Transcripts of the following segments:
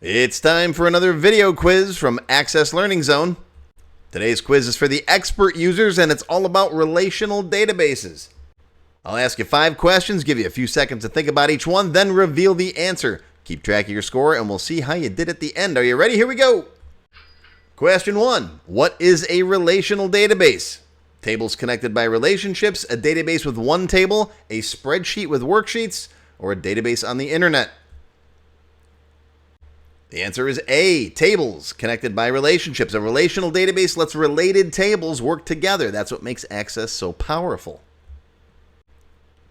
It's time for another video quiz from Access Learning Zone. Today's quiz is for the expert users and it's all about relational databases. I'll ask you 5 questions, give you a few seconds to think about each one, then reveal the answer. Keep track of your score and we'll see how you did at the end. Are you ready? Here we go. Question 1. What is a relational database? Tables connected by relationships, a database with one table, a spreadsheet with worksheets, or a database on the internet? The answer is A, tables connected by relationships. A relational database lets related tables work together. That's what makes Access so powerful.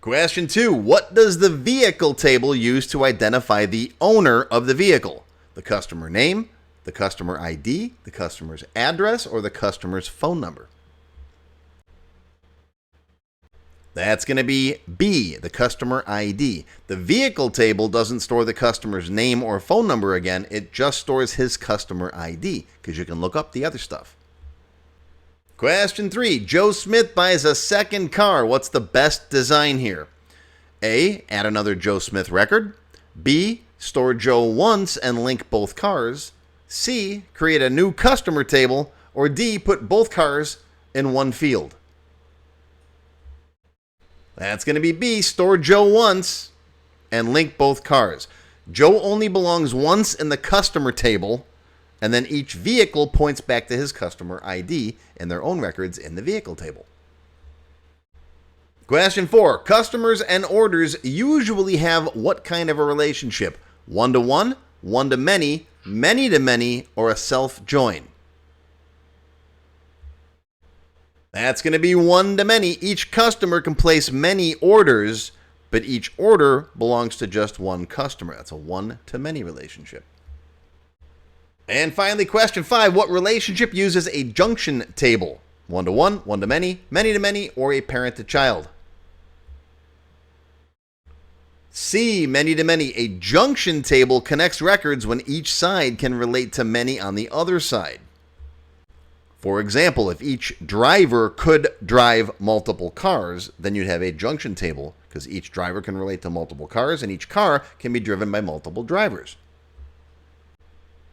Question 2, what does the vehicle table use to identify the owner of the vehicle? The customer name, the customer ID, the customer's address, or the customer's phone number? That's going to be B, the customer ID. The vehicle table doesn't store the customer's name or phone number again. It just stores his customer ID because you can look up the other stuff. Question 3. Joe Smith buys a second car. What's the best design here? A, add another Joe Smith record. B, store Joe once and link both cars. C, create a new customer table. Or D, put both cars in one field. That's going to be B, store Joe once and link both cars. Joe only belongs once in the customer table, and then each vehicle points back to his customer ID and their own records in the vehicle table. Question 4. Customers and orders usually have what kind of a relationship? One-to-one, one-to-many, many-to-many, or a self-join? That's going to be one-to-many. Each customer can place many orders, but each order belongs to just one customer. That's a one-to-many relationship. And finally, question 5. What relationship uses a junction table? One-to-one, one-to-many, many-to-many, or a parent-to-child? C, many-to-many. A junction table connects records when each side can relate to many on the other side. For example, if each driver could drive multiple cars, then you'd have a junction table because each driver can relate to multiple cars and each car can be driven by multiple drivers.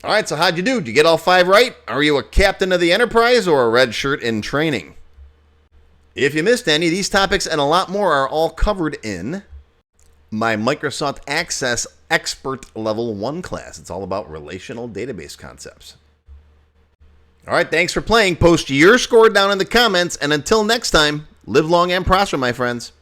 All right, so how'd you do? Did you get all 5 right? Are you a captain of the Enterprise or a red shirt in training? If you missed any, these topics and a lot more are all covered in my Microsoft Access Expert Level 1 class. It's all about relational database concepts. All right, thanks for playing. Post your score down in the comments, and until next time, live long and prosper, my friends.